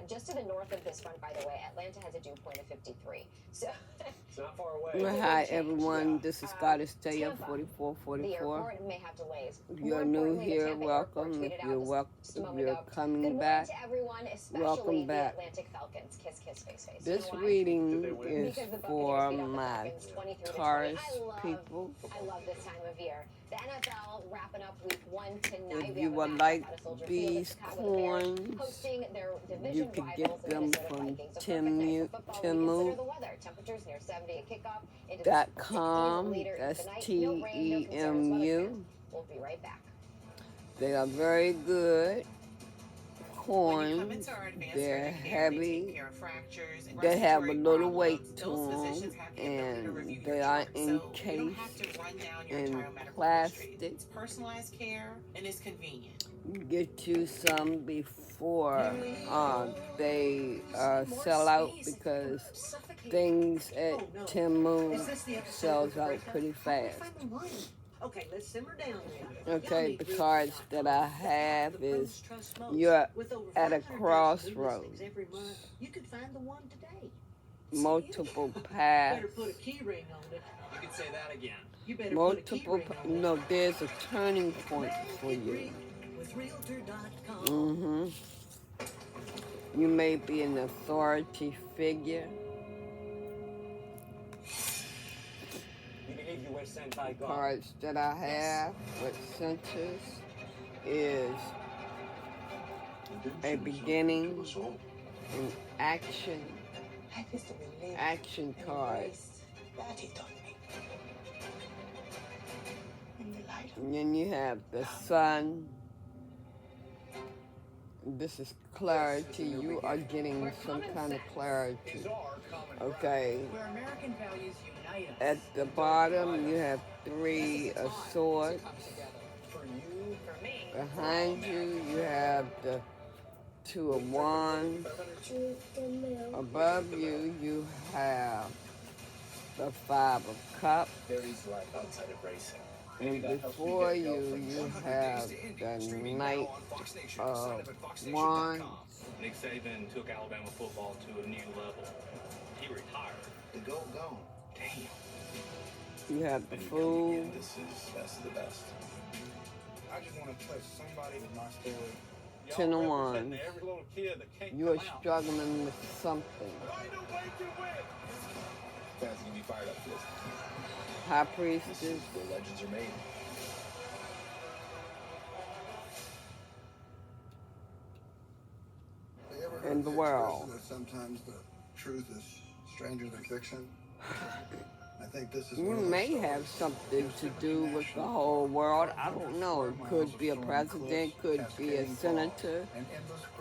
Just to the north of this front, by the way, Atlanta has a dew point of 53. So it's not far away. Hi everyone, this is Scottish Taylor, 4444. The airport may have delays. If you're new here, welcome. If you're coming back, welcome back. Kiss, kiss, face, face. This reading is for my Taurus people. I love this time of year. The NFL wrapping up week 1 tonight. If you would like these coins, you can get them from Temu.com. That's TEMU. We'll be right back. They are very good coins. They're heavy. They have a little weight to them, and they are encased in plastic. Personalized care and it's convenient. Get you some before they sell out, because things at Temu sells out pretty fast. Okay, let's simmer down now. Okay, the cards that I have is you're at a crossroads. You could find the one today. Multiple paths. Better put a key ring on it. You could say that again. You better Multiple, put a key ring on no, there's a turning point for you. with Realtor.com. You may be an authority figure. Cards that I have with centers is a beginning, an action card. And then you have the sun. This is clarity. You are getting some kind of clarity. Okay. Where American values unite us. At the bottom, you have 3 of swords. Behind you, you have the 2 of wands. Above you, you have the 5 of cups. And before you, you have the Knight of Wands. Nick Saban took Alabama football to a new level. He retired. The GOAT gone. Damn. You have the Fool. That's the best. I just want to touch somebody with my story. 10 of Wands. You are struggling with something. Fans can be fired up for this. High Priestess. The legends are made. In the world. That sometimes the truth is stranger than fiction. I think this is. You may have something to do with the whole world. I don't know. It could be a president, could be a senator,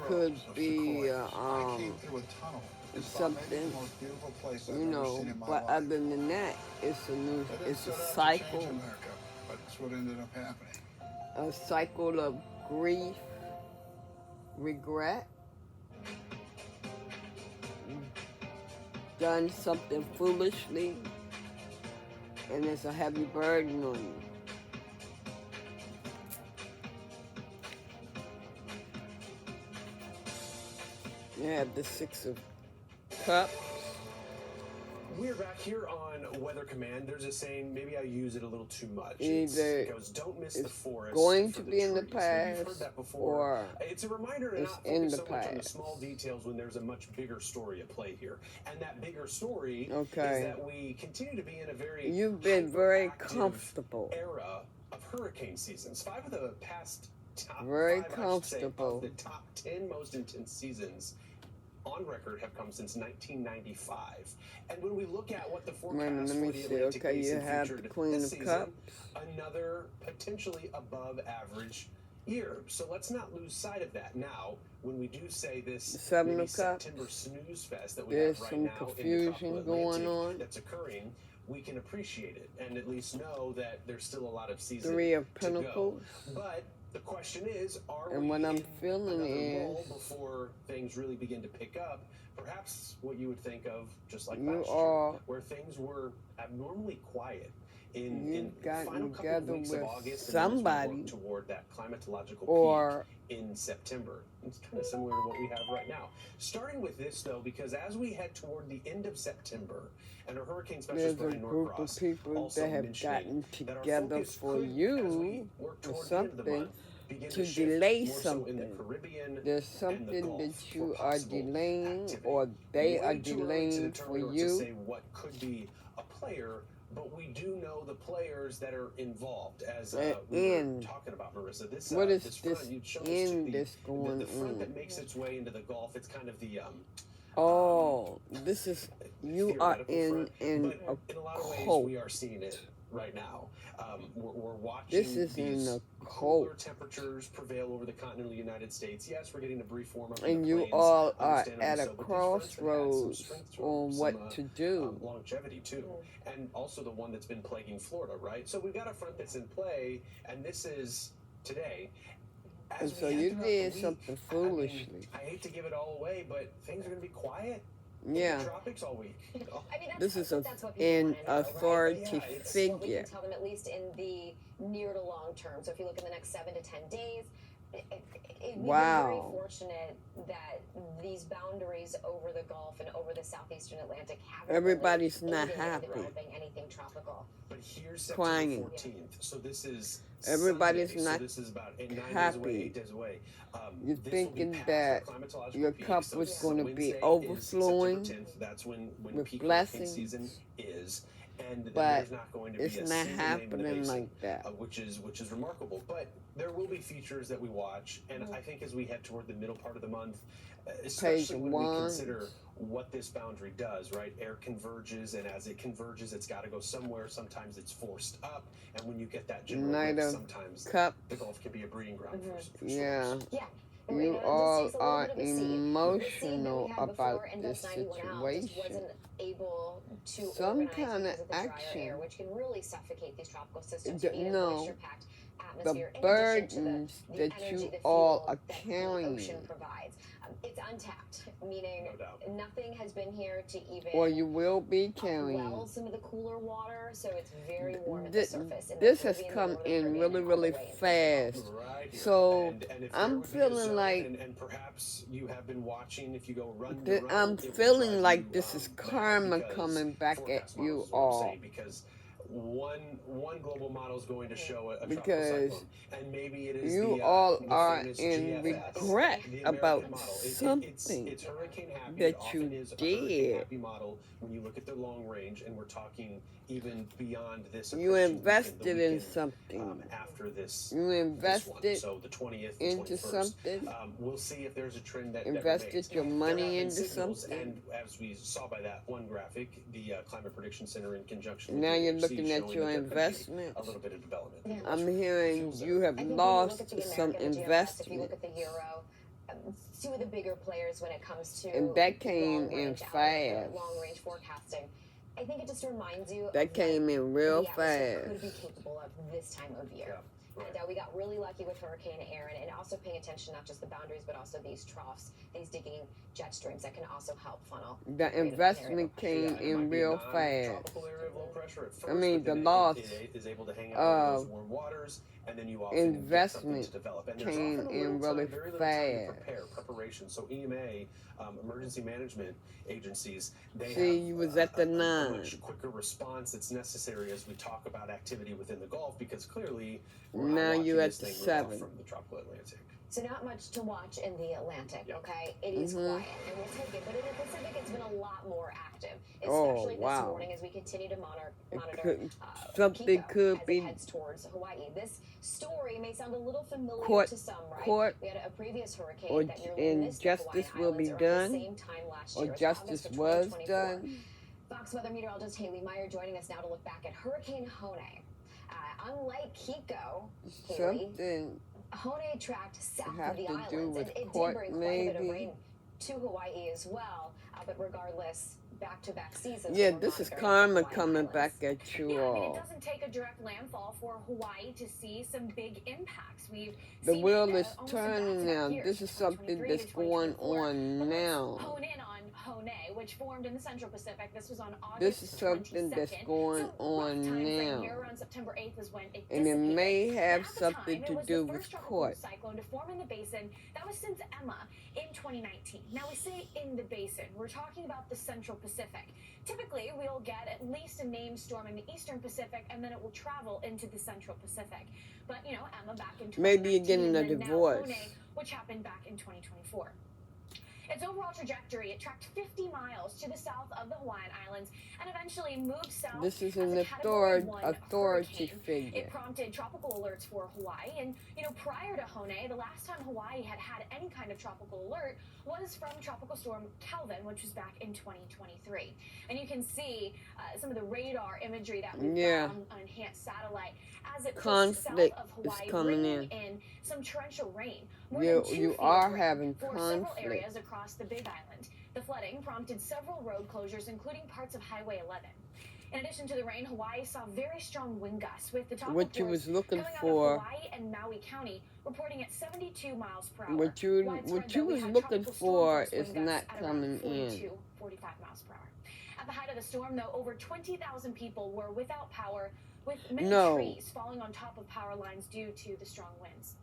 could be something, you know. But other than that, it's a cycle. That's what ended up happening. A cycle of grief, regret. Done something foolishly, and it's a heavy burden on you. You have the 6 of Cups. We're back here on Weather Command. There's a saying, maybe I use it a little too much. Either it goes, don't miss the forest. Going for to the be in the trees. Maybe you've past, heard that before. or it's a reminder to it's not in focus the so much on the past. small details when there's a much bigger story at play here. And that bigger story is Okay. that we continue to be in a very You've been very hyperactive comfortable. era of hurricane seasons. 5 of the past top Very 5, I should say, comfortable. of the top 10 most intense seasons on record have come since 1995. And when we look at what the forecast Let me for the see. Atlantic Okay, you Basin have featured the Queen this of season, Cups. another potentially above average year. So let's not lose sight of that. Now, when we do say this The 7 maybe of Cups. September snooze fest that we There's have right some now in the confusion tropical going Atlantic on. that's occurring, we can appreciate it and at least know that there's still a lot of season 3 of to go. Pentacles. But the question is, are And we what I'm in feeling another is- lull before things really begin to pick up? Perhaps what you would think of just like You last are- year, where things were abnormally quiet in You've the final gotten couple of together weeks of with August, and then as we somebody, work toward that climatological or peak in September. It's kind of similar to what we have right now. Starting with this, though, because as we head toward the end of September, and our hurricane There's specialist a Brian group of Norcross people also that have mentioning gotten that our together focus for could, as we you work or toward the end of the something month, begin to shift delay more so in the something. Caribbean There's and the something Gulf that for you are possible delaying activity. or they are Way too early to delaying for determine or to you. say what could be a player, but we do know the players that are involved. As we were talking about, Marissa, this What is this this front, you'd show end the, that's going the front on? that makes its way into the Gulf. It's kind of the Oh, this is, you are theoretical in front, a but in a lot of ways cult. we are seeing it right now. We're watching This is these in a cooler cult. temperatures prevail over the continental United States. Yes, we're getting a brief warm up in And the you plains, all are understandably at a so, but these fronts have had some crossroads strength to them, on what to do. longevity too, and also the one that's been plaguing Florida, right? So we've got a front that's in play, and this is today. And As so we head you throughout did the week, something I mean, foolishly. I hate to give it all away, but things are going to be quiet in Yeah. the tropics all week. I mean, This is that's what people an want to know, right? authority Yeah, it's What we can figure. tell them, at least in the near to long term. So if you look in the next 7 to 10 days, we've been very Wow. fortunate that these boundaries over the Gulf and over the southeastern Atlantic haven't Everybody's really not aided in happy. developing anything tropical. But here's September Crying. 14th, so this is Everybody's Sunday, not so this is about 9 days away, happy. 8 days away. You're This will be thinking past that our climatological your peak, cup so was this going to Wednesday be is overflowing September 10th. That's when with peak hurricane blessings, season is, and then but there's not going to be it's a not single name in the happening basin, like that. which is remarkable. But there will be features that we watch, and I think as we head toward the middle part of the month, especially when we consider what this boundary does, right? Air converges, and as it converges, it's got to go somewhere. Sometimes it's forced up, and when you get that general Knight wave, of sometimes Cups. the Gulf can be a breeding ground for Yeah. storms. Yeah. You This all takes a little are bit of a seed. The seed that we emotional had about before this Invest 91 out just situation. wasn't able to Some organize kind of because of the drier action. air, which can really suffocate these tropical systems. D- You need a no. moisture-packed The atmosphere in addition to burdens the that energy, you the all fuel are that carrying, the ocean provides. It's untapped, meaning No doubt. nothing has been here to even or you will be carrying. well some of the cooler water, so it's very warm at the Th- surface. In the This has Caribbean, the come northern in Caribbean, really, and all the really way into the fast. Right here. So And if there I'm would be a feeling zone, like and perhaps you have been watching. If you go run, I'm it will feeling drive like you, this is mad karma because coming back at forecast you models is what I'm all. saying, because one global model is going to show a tropical Because cyclone, and maybe it is you the, all the are famous in GFS, regret the American about model. something It's hurricane happy. that It often you is a hurricane did. happy model when you look at the long range, and we're talking even beyond this. You approaching invested weekend, the in weekend, something. after this. You This one. invested So the 20th, the into 21st. something. We'll see if there's a trend that Invested remains. your There have money been into signals, something. and as we saw by that one graphic, the Climate Prediction Center in conjunction with Now the you're UHC looking at showing your that there could be investment. a little bit of development. Yeah. I'm hearing you have I think when you look lost at the some American, the GFS, if you investment. look at the euro, two of the bigger players when it comes to And that came in long-range fast. long-range forecasting. I think it just reminds you That of came what in real the atmosphere could be fast. capable of this time of year. Yeah, right. And we got really lucky with Hurricane Aaron, and also paying attention not just the boundaries, but also these troughs, these digging jet streams that can also help funnel. The investment came Yeah, it might in be a real fast. non-tropical area of low pressure at first, I mean, but the then loss it is able to hang out over those of warm waters, and then you often get something investment to develop. And there's came often a in little really time, very little time to fast. preparation. So EMA, emergency management agencies, they See, have you was at the a 9. much quicker response that's necessary as we talk about activity within the Gulf, because clearly we're Now not you watching at this the thing roll off 7. from the tropical Atlantic. So not much to watch in the Atlantic, Yep. okay? It is Mhm. quiet, and we'll take it. But in the Pacific, it's been a lot more active, Oh, especially wow. this morning as we continue to monitor Something Kiko could as be it heads towards Hawaii. This story may sound a little familiar Court- to some, right? court We had a previous hurricane or that nearly and missed the justice Hawaiian will be Islands around done, the same time last or year. It's justice August of was 2024. done. Fox weather meteorologist Haley Meyer joining us now to look back at Hurricane Hone. Unlike Kiko, Haley, Something Hone tracked south have of the to islands, do and with it did court, bring quite a bit of maybe. rain to Hawaii as well. But regardless, back-to-back seasons. Yeah, we're this is monitoring karma Hawaiian coming Islands. back at you Yeah, I mean, it all. doesn't take a direct landfall for Hawaii to see some big impacts. We've The seen wheel it, is almost in turning back-to-back now. years, This is something 2023 to that's going 2024. on But let's now. hone in on Hone. which formed in the Central Pacific. This was on August This is something 22nd. that's going on Time frame now. here around September 8th was when it And it dissipated. may And have at the something time, to it was do the with first tropical court. cyclone to form in the basin. That was since Emma in 2019. Now we say in the basin. We're talking about the Central Pacific. Typically, we'll get at least a named storm in the Eastern Pacific, and then it will travel into the Central Pacific. But, you know, Emma back in 2019, Maybe you're getting a and then divorce. Now Hone, which happened back in 2024. Its overall trajectory, it tracked 50 miles to the south of the Hawaiian Islands and eventually moved south. This is as an a Category 1 authority hurricane. figure. It prompted tropical alerts for Hawaii. And, you know, prior to Hone, the last time Hawaii had any kind of tropical alert was from Tropical Storm Calvin, which was back in 2023. And you can see some of the radar imagery that we've got on enhanced satellite as it pushed south of Hawaii, bringing in some torrential rain. You are having for several conflict. areas across the Big Island. The flooding prompted several road closures, including parts of Highway 11. In addition to the rain, Hawaii saw very strong wind gusts, with the top What you reports was looking coming for. out of Hawaii and Maui County reporting at 72 miles per hour. What you was looking for is wind not gusts at coming around in. 42, 45 miles per hour. At the height of the storm, though, over 20,000 people were without power, with many trees falling on top of power lines due to the strong winds.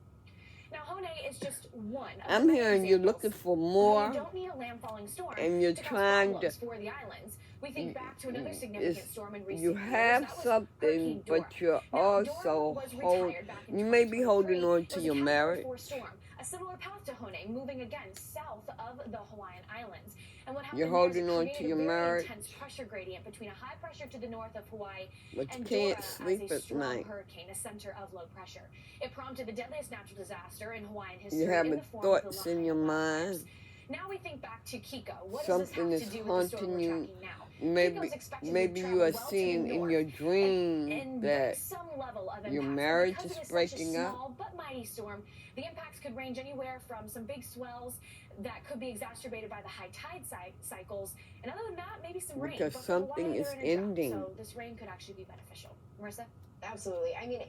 Now, Hone is just one of I'm the hearing you're looking for more, you don't need a landfalling storm and you're to cause trying to. problems for the islands. We think back to another significant storm in recent You years. have That was something, Hurricane Dora. but you're Now, also Dora was retired back in You may be 2023. holding on to Was a your Category marriage. 4 storm, a similar path to Hone, moving again south of the Hawaiian Islands. And what happened You're there is holding it on created to your a very marriage. intense pressure gradient between a high pressure to the north of Hawaii But you and can't Dora sleep as a at strong night. hurricane, a center of low pressure. It prompted the deadliest natural disaster in Hawaiian history You're in having the form of the thoughts in your Lahaina mind. wildfires. Now we think back to Kiko. What Something does is this have to do with the storm haunting we're you. tracking now? Maybe you are seeing in your dream that some level of your impacts. marriage Because is it is breaking such a up. small but mighty storm, the impacts could range anywhere from some big swells that could be exacerbated by the high tide cycles, and other than that, maybe some rain. Because But for something Hawaii, is they're in a drought, ending. so this rain could actually be beneficial. Marissa? Absolutely. I mean,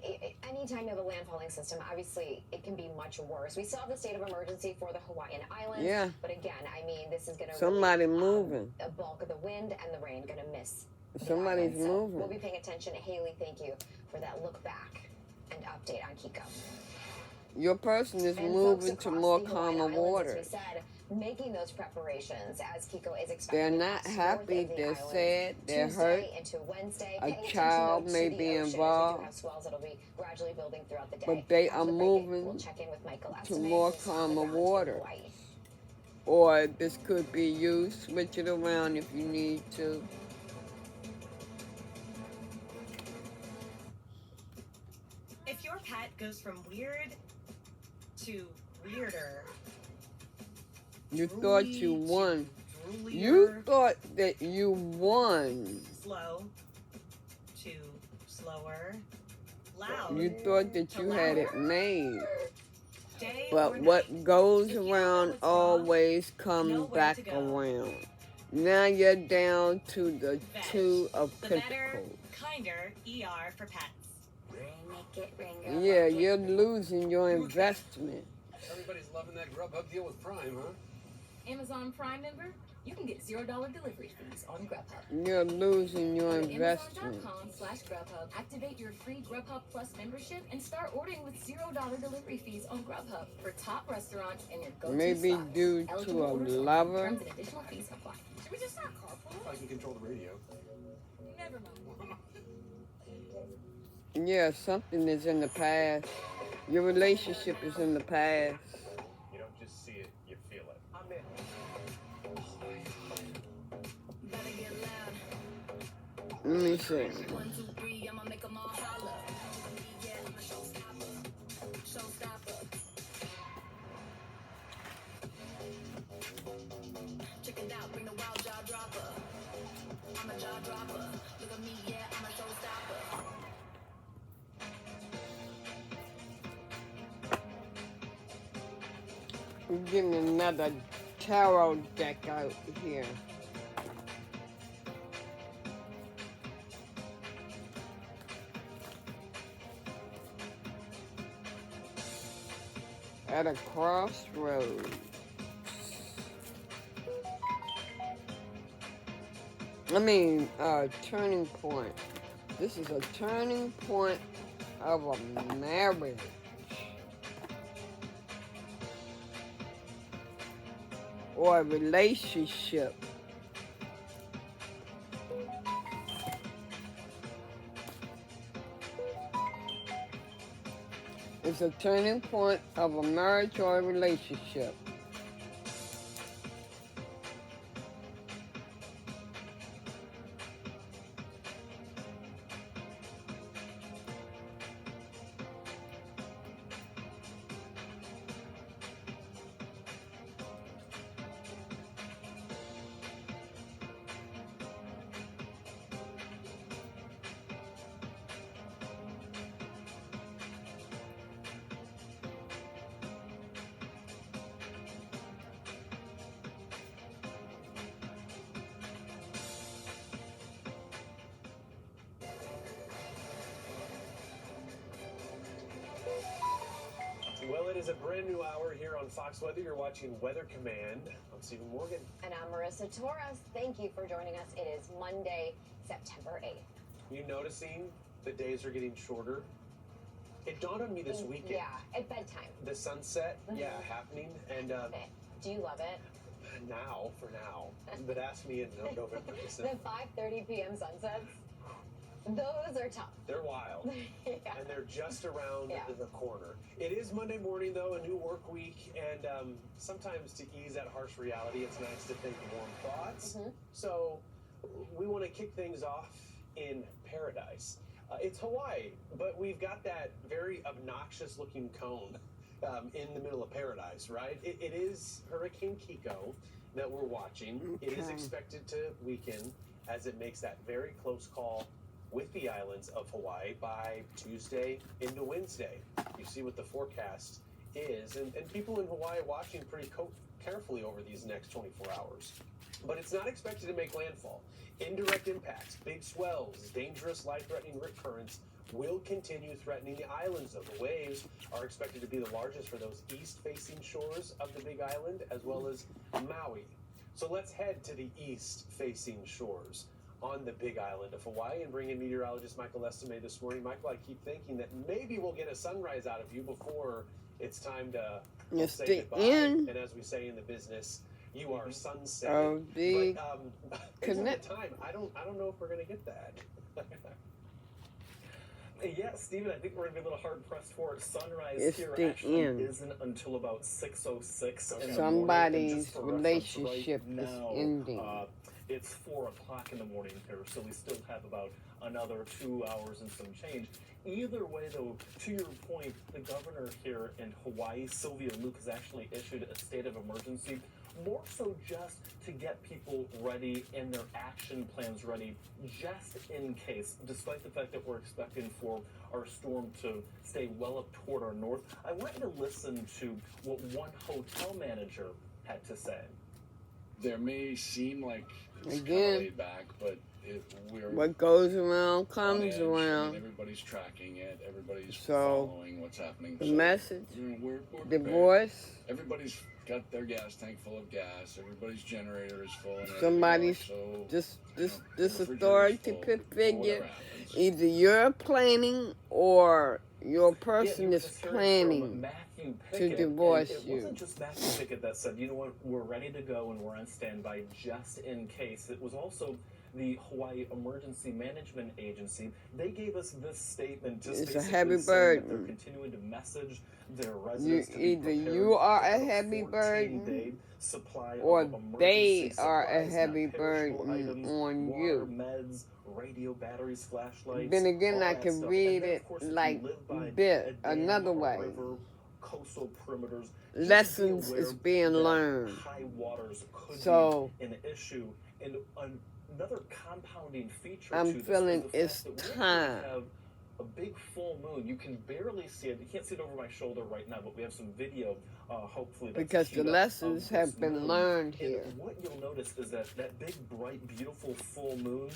anytime you have a landfalling system, obviously it can be much worse. We still have the state of emergency for the Hawaiian Islands. Yeah. But again, I mean, this is going to Somebody moving. a bulk of the wind and the rain going to miss. Somebody's so moving. we'll be paying attention. Haley, thank you for that look back and update on Kiko. Your person is And moving folks to across more the Hawaiian calmer Islands, water. as we said, making those preparations as Kiko is expected. They're to not pass happy, north of the they're island sad, they're Tuesday hurt. into Wednesday. A Paying attention, child though, may to be the ocean, as we involved. do have swells that'll be gradually building throughout the day. But they After are the break, moving we'll check in with Michael to Estimate, more who's on calmer the ground in water. Hawaii. Or this could be you. Switch it around if you need to. If your pet goes from weird to weirder, You thought you drooly won. to droolier, You thought that you won. slow to slower, loud, You thought that you had it made. day or But night. what goes If you know around what's wrong, always know comes where back to go. around. Now you're down to the Veg. two of The better, pentacles. kinder ER for pets. Yeah, you're losing your investment. Everybody's loving that Grubhub deal with Prime, huh? Amazon Prime member, you can get $0 delivery fees on Grubhub. You're losing your Go to investment. Amazon.com/Grubhub. Activate your free Grubhub Plus membership and start ordering with $0 delivery fees on Grubhub for top restaurants and your go-to Maybe spots. due Eligible to a orders only. lover. Terms and additional fees apply. Should we just start carpool? I can control the radio. Never mind. Yeah, something is in the past. Your relationship is in the past. You don't just see it, you feel it. I'm in. Let me see. 1, 2, 3, I'ma make 'em all holler. Yeah, I'm a showstopper. Showstopper. Check it out, bring the wild jaw dropper. I'm a jaw dropper. Look at me, yeah, I'm a showstopper. Give me another tarot deck out here. At a crossroads. Turning point. This is a turning point of a marriage. Or a relationship. It's a turning point of a marriage or a relationship. Well, it is a brand new hour here on Fox Weather. You're watching Weather Command. I'm Stephen Morgan. And I'm Marissa Torres. Thank you for joining us. It is Monday, September 8th. You noticing the days are getting shorter? It dawned on me this weekend. Yeah, at bedtime. The sunset, happening. And do you love it? For now. But ask me in November. The 5:30 p.m. sunsets, those are tough. They're wild. Yeah. And they're just around the corner. It is Monday morning, though, a new work week. And sometimes to ease that harsh reality, it's nice to think warm thoughts. So we want to kick things off in paradise. It's Hawaii, but we've got that very obnoxious looking cone in the middle of paradise, right? It is Hurricane Kiko that we're watching. It is expected to weaken as it makes that very close call with the islands of Hawaii by Tuesday into Wednesday. You see what the forecast is, and people in Hawaii watching pretty carefully over these next 24 hours. But it's not expected to make landfall. Indirect impacts, big swells, dangerous life-threatening rip currents will continue threatening the islands, though. The waves are expected to be the largest for those east-facing shores of the Big Island, as well as Maui. So let's head to the east-facing shores on the Big Island of Hawaii and bring in meteorologist Michael Estime this morning. Michael, I keep thinking that maybe we'll get a sunrise out of you before it's time to say goodbye. And as we say in the business, you are sunset. But until the time, I don't know if we're going to get that. Yeah, Stephen, I think we're going to be a little hard-pressed for it. Sunrise here actually isn't until about 6:06 in the morning. Somebody's relationship right is now, ending. It's 4 o'clock in the morning here, so we still have about another 2 hours and some change. Either way, though, to your point, the governor here in Hawaii, Sylvia Luke, has actually issued a state of emergency, more so just to get people ready and their action plans ready, just in case, despite the fact that we're expecting for our storm to stay well up toward our north. I want you to listen to what one hotel manager had to say. There may seem like it's kind of laid back, but we're what goes around comes on edge. around. I mean, everybody's tracking it. Everybody's following what's happening. The so, message, we're divorce. Everybody's got their gas tank full of gas. Everybody's generator is full. And Somebody's this authority figure. Either you're planning or your person is planning to divorce you. It wasn't just Matthew Pickett that said, you know what, we're ready to go and we're on standby just in case. It was also the Hawaii Emergency Management Agency. They gave us this statement just it's a basically heavy saying burden. that they're continuing to message their residents to be Either prepared you are a for heavy 14-day burden supply or of they emergency are a supplies, heavy non-perishable burden items, on water, you. meds, radio batteries, flashlights. Then again, all I that can stuff. read And then, it of course, if you like live by a bit dam, another a way. river, coastal perimeters, just Lessons be aware is being that learned. high waters could So be an issue. And another compounding feature I'm to this feeling is the it's fact that we time. actually have a big full moon. You can barely see it. You can't see it over my shoulder right now, but we have some video, hopefully, that's Because the queued up lessons of have this been moon. learned And here. what you'll notice is that that big, bright, beautiful full moon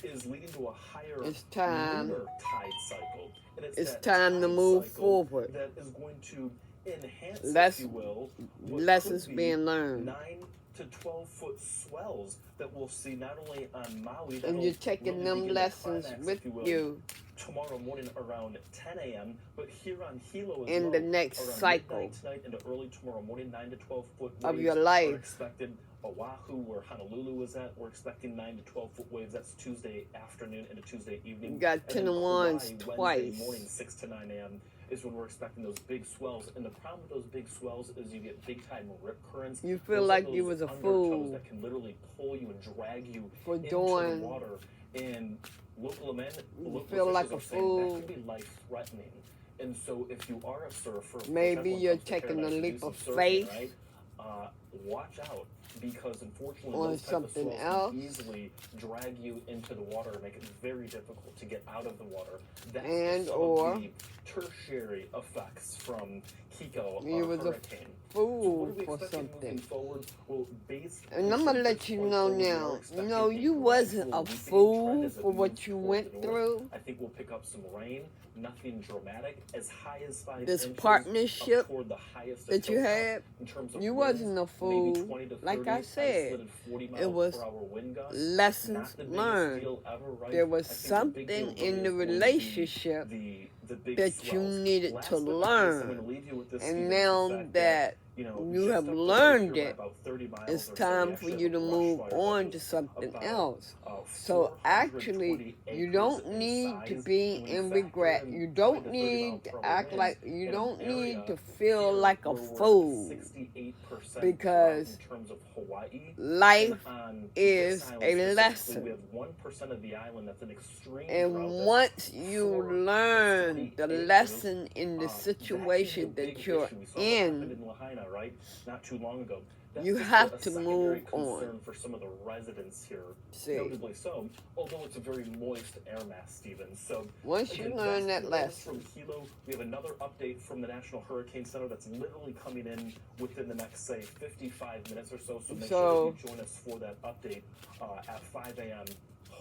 is leading to a higher It's time. lunar tide cycle. And It's that time to tide move cycle forward. that is going to enhance, Less- if you will, what lessons could be being learned. 9 to 12-foot swells that we'll see not only on Maui, And you're taking them lessons with you tomorrow morning around 10 a.m., but here on Hilo as in well, the next around cycle midnight tonight into early tomorrow morning, 9 to 12-foot waves of your are life. expected. Oahu, where Honolulu is at, we're expecting 9 to 12-foot waves. That's Tuesday afternoon into Tuesday evening. You got 10 and ones Hawaii, twice. Wednesday morning, 6 to 9 a.m. is when we're expecting those big swells. And the problem with those big swells is you get big time rip currents. You feel Those like are you those was a undertows fool that can literally pull you and drag you for into doing. the water. And local You feel like a fool. that can be life-threatening. And so if you are a surfer, Maybe which you're everyone comes taking a prepared to leap do of some surfing, faith. right? Watch out, because unfortunately On those type something of swells else. can easily drag you into the water and make it very difficult to get out of the water. That's And some or of the tertiary effects from Kiko, you was hurricane. a fool So for moving something. forward, well, based And I'm gonna let you know now. No, you wasn't a fool for what you went through. I think we'll pick up some rain. Nothing dramatic. As high as 5 This inches partnership up toward the highest that you had, in terms of you winds, wasn't a maybe fool. 20 to 30, Like I said, isolated 40 it was mile per hour wind gusts. lessons Not the biggest learned. deal ever, right? There was I think the big something deal in really the is going to be relationship the big that you swells. needed Last to but not least, I'm learn. going to leave you with this, And Stephen, now the fact that you you just have up the road learned here by it, about 30 miles it's or so, time we for actually you have to a brush move fire that on was to something about, else. So 420 actually, you acres don't in need to size. be When in factor regret. in You 20 don't to 30 mile need per to hour act winds like you in don't an need area to feel here like a where we're at fool 68% drought because in terms of Hawaii. life And on is this a island specifically, we lesson. have 1% of the island that's an extreme And drought. once you learn the lesson in the situation that you're in, Lahaina, right? Not too long ago. That's you just have a to secondary move concern on. for some of the residents here, See. notably so, although it's a very moist air mass, Stephen. So Once you again, learn that's that the latest lesson, from Hilo. We have another update from the National Hurricane Center that's literally coming in within the next, say, 55 minutes or so. So make sure that you join us for that update at 5 a.m.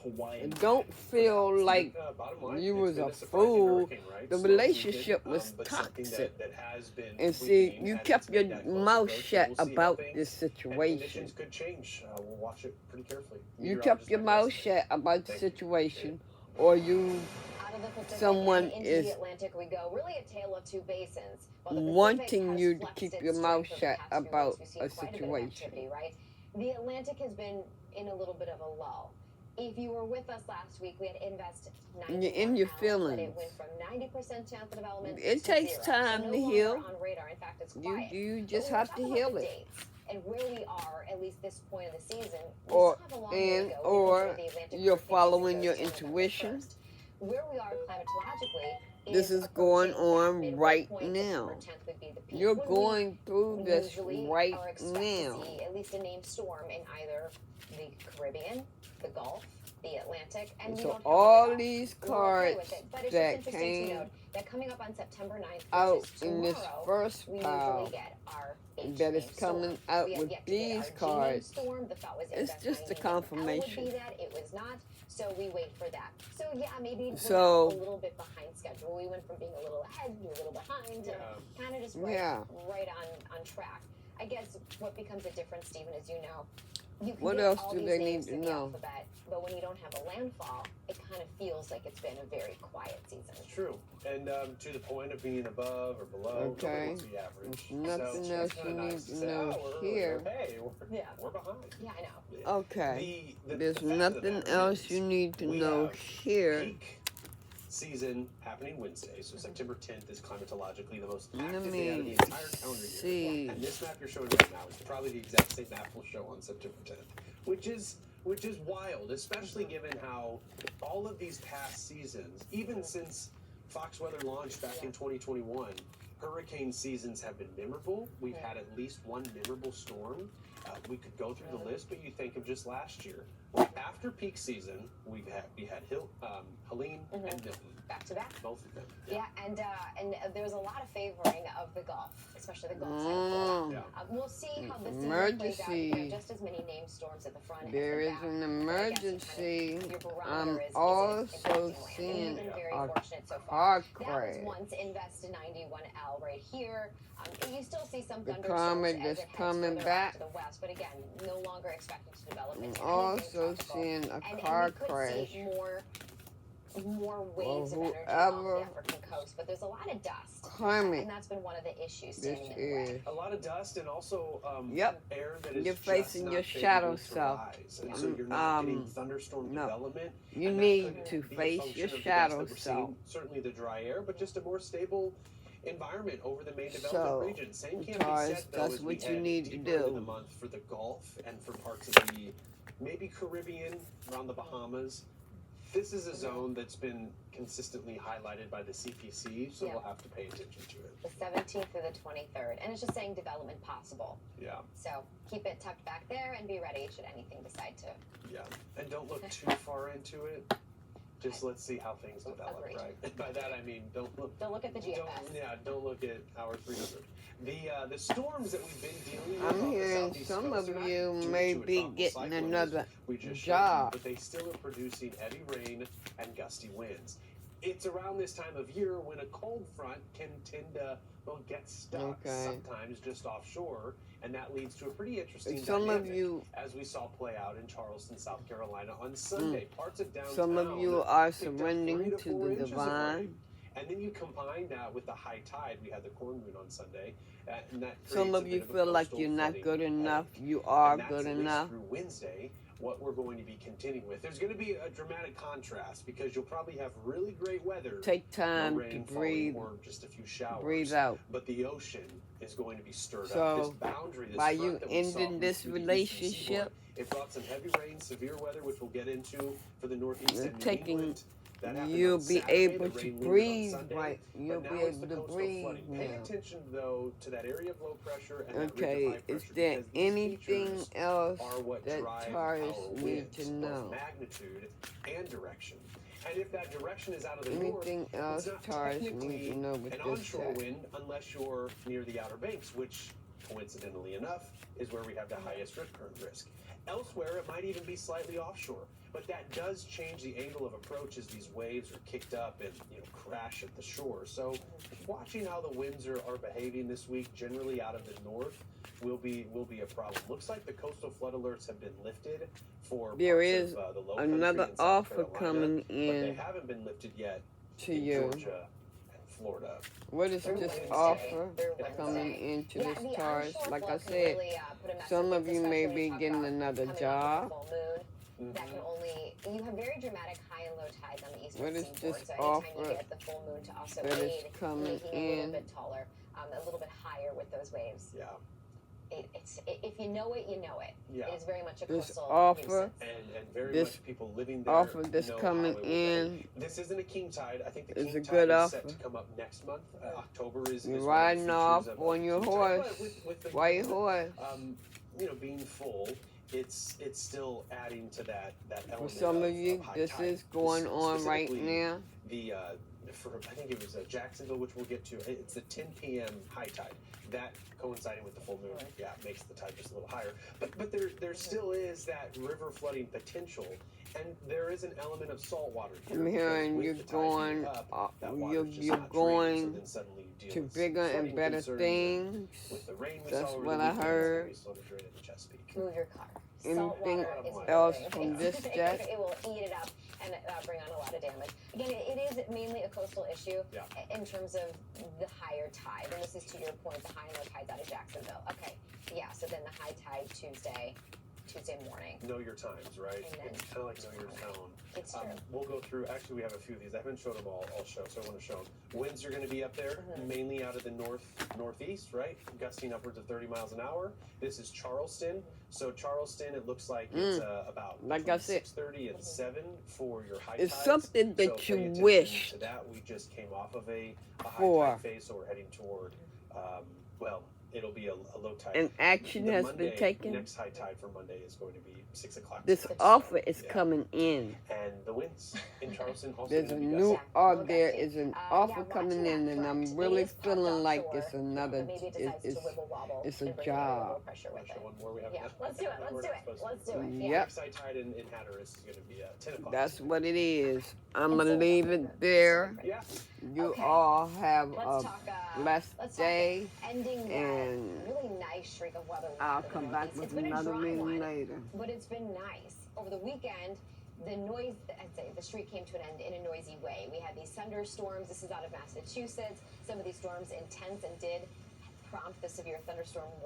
Hawaiian. don't feel like bottom line, you it's was been a surprising fool. hurricane, right? The Slow relationship moving, was but something toxic. that has been And tweaking see, you as kept it's made your that close mouth approach, shut so we'll see how about things this and situation. conditions could change. We'll watch it pretty carefully. You kept your mouth shut about the situation, or you, Out of the Pacific someone and into is the Atlantic we go. Really a tale of two basins. While the Pacific wanting has you to flexed keep its your mouth strength over shut the past few about weeks, we've a seen quite a bit of situation. activity, right? The Atlantic has been in a little bit of a lull. If you were with us last week, we had invested And you're in your but it feelings. went from 90% chance of development It to takes 0. time so no to longer heal. on radar. In fact, it's You quiet. But just when we have talk to about heal the it. dates and where we are, at least this point of the season, we Or still have a long way to and go when you or consider the Atlantic you're hurricane following season your goes to November intuition. 1st. Where we are climatologically This is going approaching that on midway right point. now. September 10th would be the peak. You're When going through we this usually right are expect now. to see at least a named storm in either the Caribbean, the Gulf, the Atlantic, and we So don't have all radar. these We're okay cards with it, but it's that just interesting to came note that coming up on September 9th, which out is in this tomorrow, first we pile usually get our H that is named coming storm. out We have with yet to get these our G named cards, storm. The thought was it's Invest just a 90 L would confirmation. be that. It was not, so we wait for that. So yeah, maybe we're So- now a little bit behind schedule. We went from being a little ahead to a little behind to kind of just Yeah. right on track. I guess what becomes a difference, Stephen, as you know, you can What get else all do these they names need to in the know? alphabet, but when you don't have a landfall, it kind of feels like it's been a very quiet season. It's true. And to the point of being above or below, Okay. what's the average? There's nothing So else it's kinda you nice need to say, know oh, here. Hey, Yeah. we're behind. Yeah, I know. Yeah. Okay. The There's fact of the nothing matter else is, you need to we know have here. Peak season happening Wednesday, so September 10th is climatologically the most Let active day out of the me entire calendar year. see. And this map you're showing right now is probably the exact same map we'll show on September 10th, which is wild, especially given how all of these past seasons, even since Fox Weather launched back in 2021, hurricane seasons have been memorable. We've had at least one memorable storm. We could go through the list, but you think of just last year. After peak season, we had Helene and Milton. Back to back. Both of them. Yeah, and there was a lot of favoring of the Gulf, especially the Gulf side of Florida. We'll see how this season plays out. You know, just as many named storms at the front. There is an emergency. I'm also seeing a car crash. That was once Invest 91L right here. You still see some The thunderstorms comet as that's it heads coming further back. out to the west, but again, no longer expected to develop I'm into also anything tropical. seeing a And car we could crash. see more waves of energy whoever off the African coast, but there's a lot of dust, climate and that's been one of the issues this standing in the way. is. A lot of dust and also Yep. air that is You're just facing not your favorable shadow to self. rise. And so you're not getting thunderstorm no. development. You and that need could to be a face function your of the dust shadow that we're seeing. self. Certainly the dry air, but just a more stable environment over the main development So, region. Same can't Taurus, be said though that's as we what you head need to deeper into do. the month for the Gulf and for parts of the maybe Caribbean, around the Bahamas. This is a zone that's been consistently highlighted by the CPC, so we'll have to pay attention to it. The 17th through the 23rd, and it's just saying development possible. Yeah. So keep it tucked back there and be ready should anything decide to. Yeah, and don't look too far into it. Just let's see how things develop, Agreed. right? And by that I mean don't look at the GFS. Don't look at hour 300. The storms that we've been dealing with. I'm on the hearing southeast some coast of are not you due may to a be tropical getting cyclone, as another we just showed job. you, but they still are producing heavy rain and gusty winds. It's around this time of year when a cold front can tend to get stuck sometimes just offshore, and that leads to a pretty interesting Some of dynamic, you, as we saw play out in Charleston, South Carolina on Sunday. Parts of downtown. some of you are picked up surrendering 3 to to 4 the inches of divine. rain. And then you combine that with the high tide. We had the corn moon on Sunday, and that Some creates of a you bit of a feel like coastal you're not flooding good enough. headache. You are And that's good at least enough. through Wednesday, what we're going to be continuing with. There's going to be a dramatic contrast because you'll probably have really great weather. Take time no to rain breathe. falling, or just a few showers. Breathe out. But the ocean is going to be stirred So, up. This boundary, this by front you that we saw ending move this through the eastern relationship, seaboard, it brought some heavy rain, severe weather, which we'll get into for the Northeast and New taking, England. That happened you'll on be Saturday. able The to rain lingered on breathe Sunday, right. You'll but be now it's able the to coastal breathe flooding. Pay now. attention though to that area of low pressure and that ridge of Okay, high is pressure, there because these anything features else are what that drive Taurus our need winds, to both know? magnitude and direction. And if that direction is out of the Anything north, else it's not Taurus technically needs to know with an this onshore set? wind unless you're near the Outer Banks, which, coincidentally enough, is where we have the highest rip current risk. Elsewhere, it might even be slightly offshore, but that does change the angle of approach as these waves are kicked up and crash at the shore. So, watching how the winds are behaving this week, generally out of the north, will be a problem. Looks like the coastal flood alerts have been lifted for There parts is of the low country another in South offer Carolina, coming but they in haven't been lifted yet to in you. Georgia and Florida. What is this offer coming into this Taurus? Like I said, some of you may be getting another job. That can only, you have very dramatic high and low tides on the eastern What is seaboard, this so anytime you offer get the full moon to also that is aid coming making it a in? little bit taller, a little bit higher with those waves. Yeah. If you know it, you know it. Yeah. It is very much a This coastal offer, and very this much people living there offer that's know coming how it will in behave. This isn't a king tide. I think the is king a tide good is offer. set to come up next month. October is You're one of the riding off features of on your king tide, horse, but with the white horse. being full, it's still adding to that For element some of you, high this tide. is going on right Specifically, now. The for I think it was Jacksonville, which we'll get to. It's the 10 p.m. high tide. That coinciding with the full moon, makes the tide just a little higher. But there still is that river flooding potential, and there is an element of salt water here. I'm hearing because you're with the tide being going, up, that water's you're just not draining, so going then suddenly you deal to with bigger and flooding better concerns, things. and with the rain we That's saw over what the I weekend, heard. it's gonna be slow to drain in the Chesapeake. Move your car. Anything Salt water is else moving. from this jet? It will eat it up and bring on a lot of damage. Again, it is mainly a coastal issue in terms of the higher tide. And this is to your point, the high and low tides out of Jacksonville. Okay, yeah, so then the high tide Tuesday morning. Know your times, right? It's kind of like know your zone. It's true. We'll go through, actually we have a few of these. I haven't showed them all show, so I want to show them. Winds are going to be up there, mainly out of the northeast, right? Gusting upwards of 30 miles an hour. This is Charleston. So Charleston, it looks like it's about like I said, 6:30 and 7 for your high it's tides. something that So you pay attention wish to that. We just came off of a high for. tide phase, so we're heading toward, it'll be a low tide. And action The has Monday, been taken. Next high tide for Monday is going to be 6 o'clock. This offer is coming in. And the winds in Charleston also. There's a new there is an offer coming in, and I'm really feeling like it's another. It's a job. One more we have. Yeah, let's do it. Let's do it. Yep. Next high tide in Hatteras is going to be 10 o'clock. That's what it is. I'm gonna leave it there. Yeah. You all have a blessed let's day, ending and really nice streak of weather. I'll come back with another meeting later. But it's been nice. Over the weekend, the streak came to an end in a noisy way. We had these thunderstorms. This is out of Massachusetts. Some of these storms intense and did prompt the severe thunderstorm warning.